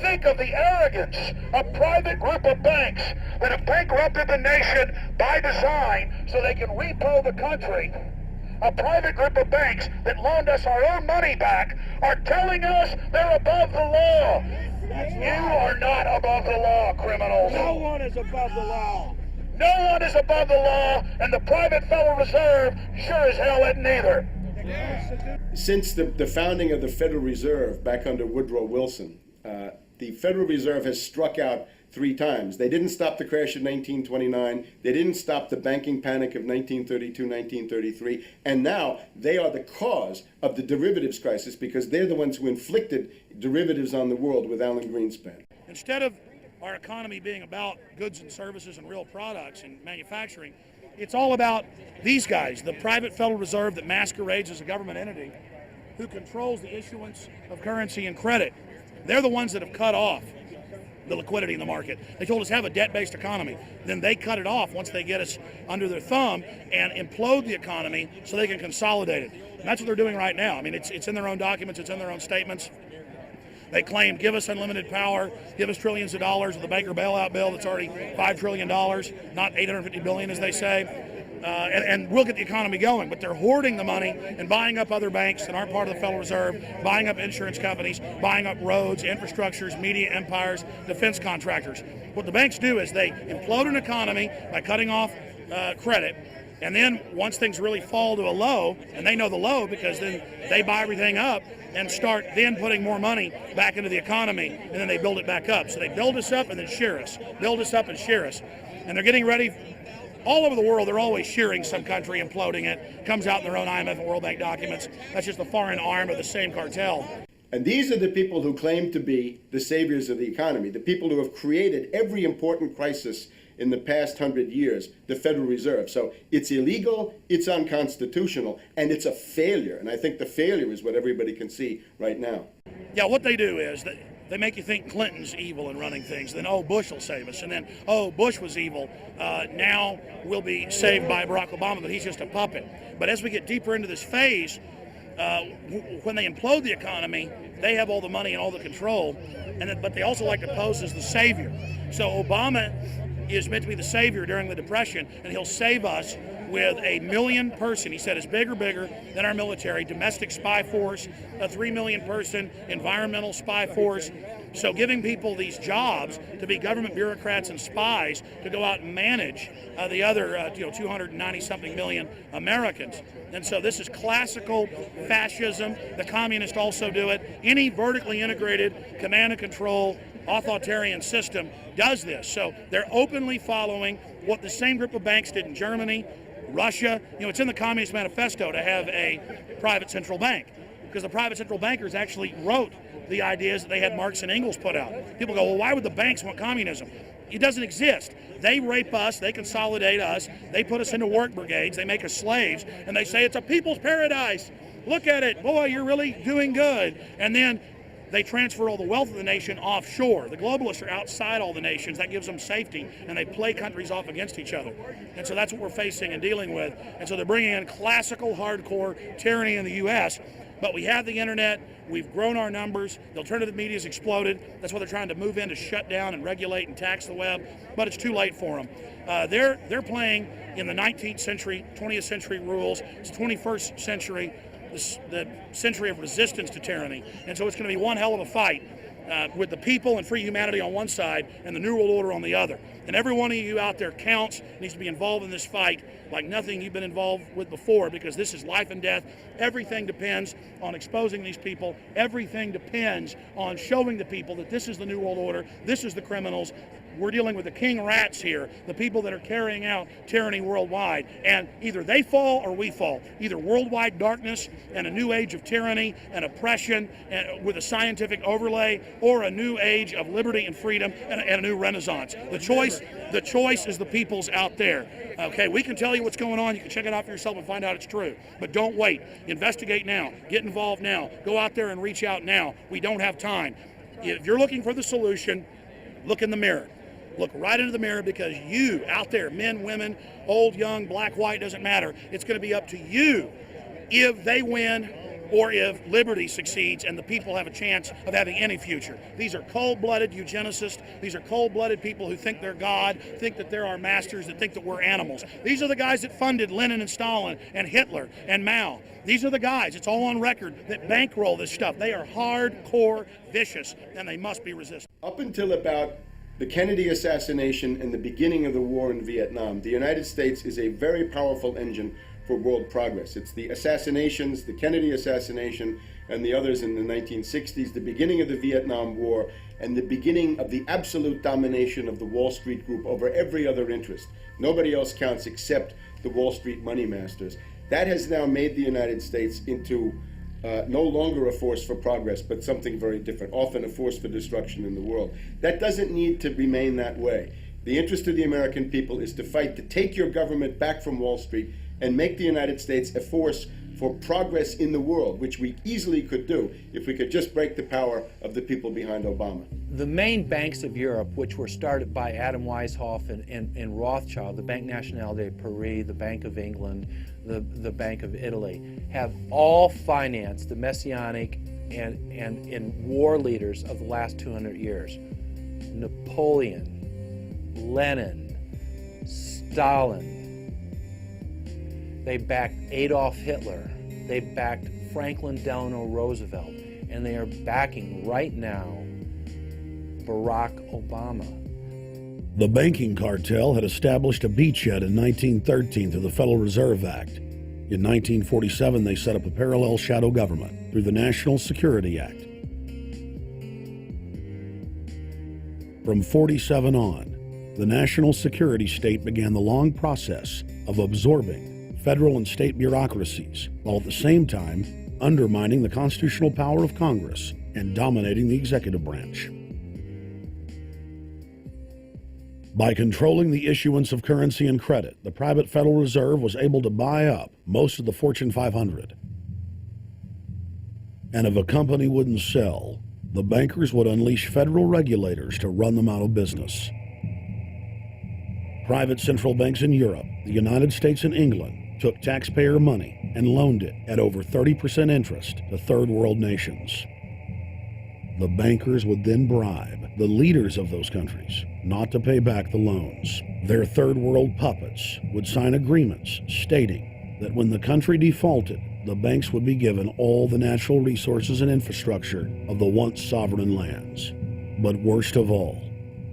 Think of the arrogance of private group of banks that have bankrupted the nation by design so they can repo the country. A private group of banks that loaned us our own money back are telling us they're above the law. You are not above the law, criminals. No one is above the law. No one is above the law, and the private Federal Reserve sure as hell isn't either. Since the founding of the Federal Reserve back under Woodrow Wilson, the Federal Reserve has struck out 3 times. They didn't stop the crash of 1929. They didn't stop the banking panic of 1932, 1933. And now they are the cause of the derivatives crisis because they're the ones who inflicted derivatives on the world with Alan Greenspan. Instead of our economy being about goods and services and real products and manufacturing, it's all about these guys, the private Federal Reserve that masquerades as a government entity who controls the issuance of currency and credit. They're the ones that have cut off the liquidity in the market. They told us have a debt-based economy. Then they cut it off once they get us under their thumb and implode the economy so they can consolidate it. And that's what they're doing right now. I mean, it's in their own documents, it's in their own statements. They claim, give us unlimited power, give us trillions of dollars of the Baker bailout bill that's already $5 trillion, not $850 billion as they say. And we'll get the economy going, but they're hoarding the money and buying up other banks that aren't part of the Federal Reserve, buying up insurance companies, buying up roads, infrastructures, media empires, defense contractors. What the banks do is they implode an economy by cutting off credit, and then once things really fall to a low, and they know the low because then they buy everything up and start then putting more money back into the economy, and then they build it back up. So they build us up and then shear us, build us up and shear us. And they're getting ready. All over the world, they're always shearing some country, imploding it. Comes out in their own IMF and World Bank documents. That's just a foreign arm of the same cartel. And these are the people who claim to be the saviors of the economy, the people who have created every important crisis in the past 100 years, the Federal Reserve. So it's illegal, it's unconstitutional, and it's a failure. And I think the failure is what everybody can see right now. Yeah, what they do is they make you think Clinton's evil in running things. Then, oh, Bush will save us. And then, oh, Bush was evil. Now we'll be saved by Barack Obama, but he's just a puppet. But as we get deeper into this phase, when they implode the economy, they have all the money and all the control. But they also like to pose as the savior. So Obama is meant to be the savior during the Depression, and he'll save us with a 1 million person, he said, is bigger than our military, domestic spy force, a 3 million person environmental spy force. So giving people these jobs to be government bureaucrats and spies to go out and manage the other 290-something million Americans. And so this is classical fascism. The communists also do it. Any vertically integrated command and control authoritarian system does this. So they're openly following what the same group of banks did in Germany, Russia. It's in the Communist Manifesto to have a private central bank because the private central bankers actually wrote the ideas that they had Marx and Engels put out. People go, well, why would the banks want communism? It doesn't exist. They rape us, they consolidate us, they put us into work brigades, they make us slaves, and they say it's a people's paradise. Look at it, boy, you're really doing good. And then they transfer all the wealth of the nation offshore. The globalists are outside all the nations. That gives them safety, and they play countries off against each other. And so that's what we're facing and dealing with. And so they're bringing in classical, hardcore tyranny in the U.S., but we have the internet. We've grown our numbers. The alternative media has exploded. That's why they're trying to move in to shut down and regulate and tax the web, but it's too late for them. They're playing in the 19th century, 20th century rules. It's 21st century, the century of resistance to tyranny. And so it's going to be one hell of a fight with the people and free humanity on one side and the New World Order on the other. And every one of you out there counts, needs to be involved in this fight like nothing you've been involved with before, because this is life and death. Everything depends on exposing these people. Everything depends on showing the people that this is the New World Order, this is the criminals. We're dealing with the king rats here, the people that are carrying out tyranny worldwide. And either they fall or we fall. Either worldwide darkness and a new age of tyranny and oppression and with a scientific overlay, or a new age of liberty and freedom and a new renaissance. The choice is the people's out there. Okay, we can tell you what's going on. You can check it out for yourself and find out it's true. But don't wait. Investigate now. Get involved now. Go out there and reach out now. We don't have time. If you're looking for the solution, look in the mirror. Look right into the mirror, because you out there, men, women, old, young, black, white, doesn't matter. It's going to be up to you. If they win, or if liberty succeeds and the people have a chance of having any future. These are cold-blooded eugenicists. These are cold-blooded people who think they're God, think that they're our masters, that think that we're animals. These are the guys that funded Lenin and Stalin and Hitler and Mao. These are the guys, it's all on record, that bankroll this stuff. They are hardcore vicious, and they must be resisted. Up until about the Kennedy assassination and the beginning of the war in Vietnam, the United States is a very powerful engine for world progress. It's the assassinations, the Kennedy assassination, and the others in the 1960s, the beginning of the Vietnam War, and the beginning of the absolute domination of the Wall Street Group over every other interest. Nobody else counts except the Wall Street money masters. That has now made the United States into no longer a force for progress, but something very different, often a force for destruction in the world. That doesn't need to remain that way. The interest of the American people is to fight to take your government back from Wall Street and make the United States a force for progress in the world, which we easily could do if we could just break the power of the people behind Obama. The main banks of Europe, which were started by Adam Weishaupt and Rothschild, the Banque Nationale de Paris, the Bank of England, the Bank of Italy, have all financed the messianic and war leaders of the last 200 years. Napoleon, Lenin, Stalin. They backed Adolf Hitler. They backed Franklin Delano Roosevelt. And they are backing right now Barack Obama. The banking cartel had established a beachhead in 1913 through the Federal Reserve Act. In 1947, they set up a parallel shadow government through the National Security Act. From 47 on, the national security state began the long process of absorbing federal and state bureaucracies, while at the same time undermining the constitutional power of Congress and dominating the executive branch. By controlling the issuance of currency and credit, the private Federal Reserve was able to buy up most of the Fortune 500. And if a company wouldn't sell, the bankers would unleash federal regulators to run them out of business. Private central banks in Europe, the United States, and England took taxpayer money and loaned it at over 30% interest to third world nations. The bankers would then bribe the leaders of those countries not to pay back the loans. Their third world puppets would sign agreements stating that when the country defaulted, the banks would be given all the natural resources and infrastructure of the once sovereign lands. But worst of all,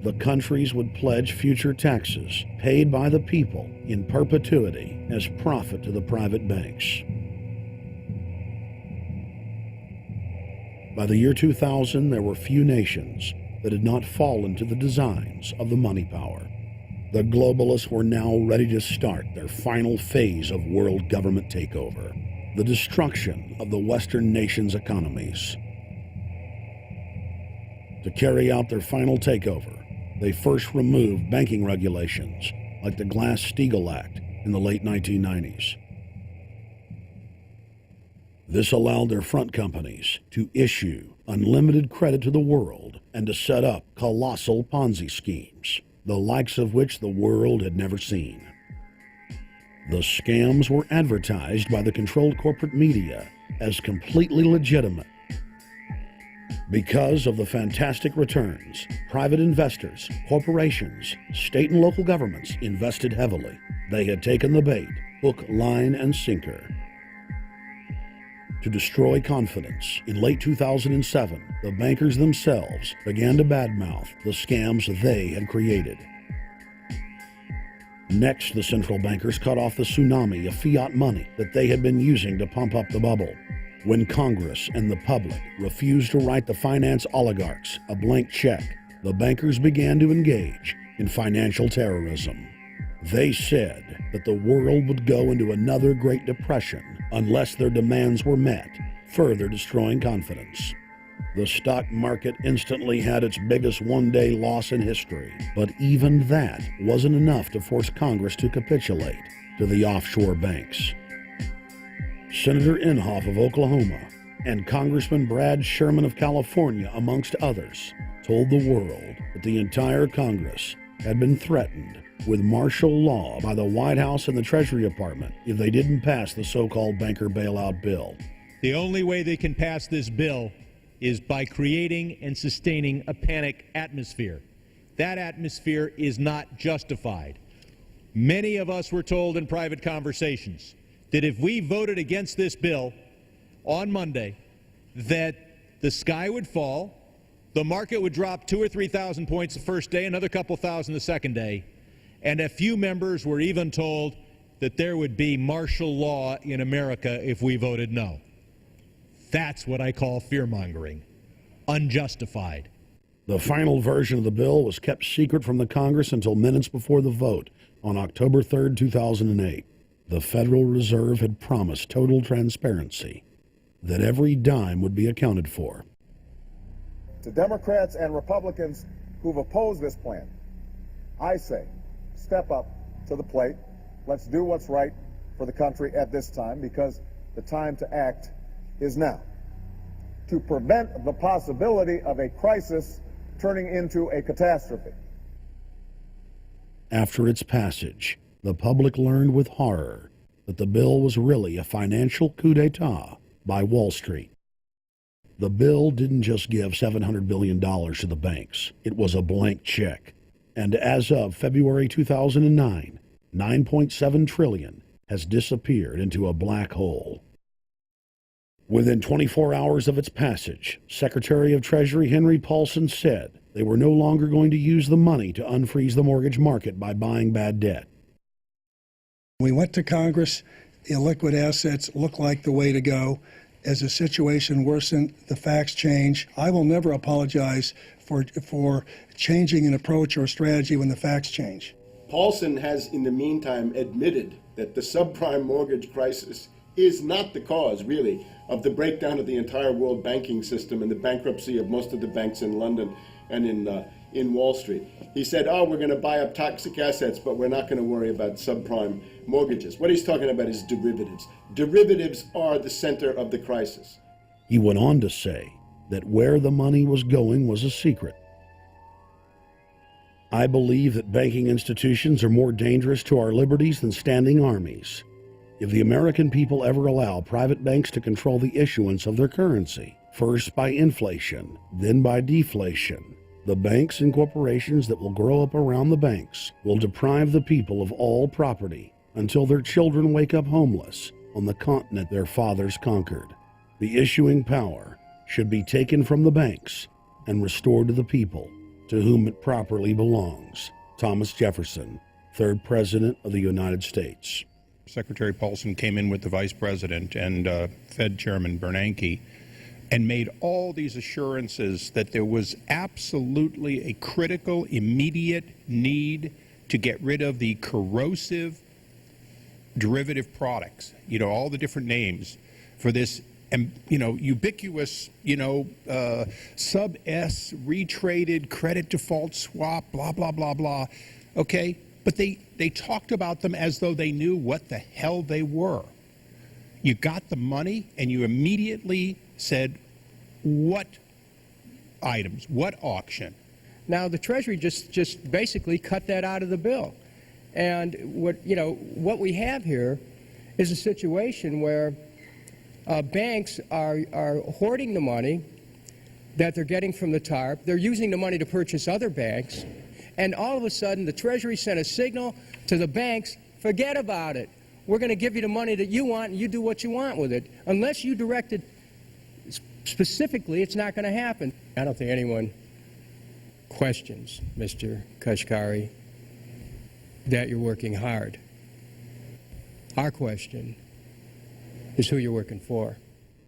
the countries would pledge future taxes paid by the people in perpetuity as profit to the private banks. By the year 2000, there were few nations that had not fallen to the designs of the money power. The globalists were now ready to start their final phase of world government takeover, the destruction of the Western nations' economies. To carry out their final takeover, they first removed banking regulations like the Glass-Steagall Act in the late 1990s. This allowed their front companies to issue unlimited credit to the world and to set up colossal Ponzi schemes, the likes of which the world had never seen. The scams were advertised by the controlled corporate media as completely legitimate. Because of the fantastic returns, private investors, corporations, state and local governments invested heavily. They had taken the bait, hook, line, and sinker. To destroy confidence, in late 2007, the bankers themselves began to badmouth the scams they had created. Next, the central bankers cut off the tsunami of fiat money that they had been using to pump up the bubble. When Congress and the public refused to write the finance oligarchs a blank check, the bankers began to engage in financial terrorism. They said that the world would go into another Great Depression unless their demands were met, further destroying confidence. The stock market instantly had its biggest one-day loss in history, but even that wasn't enough to force Congress to capitulate to the offshore banks. Senator Inhofe of Oklahoma and Congressman Brad Sherman of California, amongst others, told the world that the entire Congress had been threatened with martial law by the White House and the Treasury Department if they didn't pass the so-called banker bailout bill. The only way they can pass this bill is by creating and sustaining a panic atmosphere. That atmosphere is not justified. Many of us were told in private conversations that if we voted against this bill on Monday, that the sky would fall, the market would drop 2,000 or 3,000 points the first day, another couple thousand the second day, and a few members were even told that there would be martial law in America if we voted no. That's what I call fear-mongering. Unjustified. The final version of the bill was kept secret from the Congress until minutes before the vote on October 3, 2008. The Federal Reserve had promised total transparency, that every dime would be accounted for. To Democrats and Republicans who've opposed this plan, I say, step up to the plate. Let's do what's right for the country at this time, because the time to act is now, to prevent the possibility of a crisis turning into a catastrophe. After its passage, the public learned with horror that the bill was really a financial coup d'etat by Wall Street. The bill didn't just give $700 billion to the banks. It was a blank check. And as of February 2009, $9.7 trillion has disappeared into a black hole. Within 24 hours of its passage, Secretary of Treasury Henry Paulson said they were no longer going to use the money to unfreeze the mortgage market by buying bad debt. We went to Congress. Illiquid assets look like the way to go. As the situation worsened, the facts change. I will never apologize for changing an approach or strategy when the facts change. Paulson has, in the meantime, admitted that the subprime mortgage crisis is not the cause, really, of the breakdown of the entire world banking system and the bankruptcy of most of the banks in London and in Wall Street. He said, oh, we're going to buy up toxic assets, but we're not going to worry about subprime mortgages. What he's talking about is derivatives. Derivatives are the center of the crisis. He went on to say that where the money was going was a secret. I believe that banking institutions are more dangerous to our liberties than standing armies. If the American people ever allow private banks to control the issuance of their currency, first by inflation, then by deflation, the banks and corporations that will grow up around the banks will deprive the people of all property until their children wake up homeless on the continent their fathers conquered. The issuing power should be taken from the banks and restored to the people, to whom it properly belongs. Thomas Jefferson, 3rd President of the United States. Secretary Paulson came in with the Vice President and Fed Chairman Bernanke and made all these assurances that there was absolutely a critical, immediate need to get rid of the corrosive derivative products, all the different names for this, ubiquitous, sub-S, retraded credit default swap, blah, blah, blah, blah, okay? But they talked about them as though they knew what the hell they were. You got the money and you immediately said, what items, what auction? Now the Treasury just basically cut that out of the bill. And what we have here is a situation where banks are hoarding the money that they're getting from the TARP. They're using the money to purchase other banks. And all of a sudden, the Treasury sent a signal to the banks, forget about it. We're going to give you the money that you want, and you do what you want with it. Unless you direct it specifically, it's not going to happen. I don't think anyone questions, Mr. Kashkari, that you're working hard. Our question is who you're working for.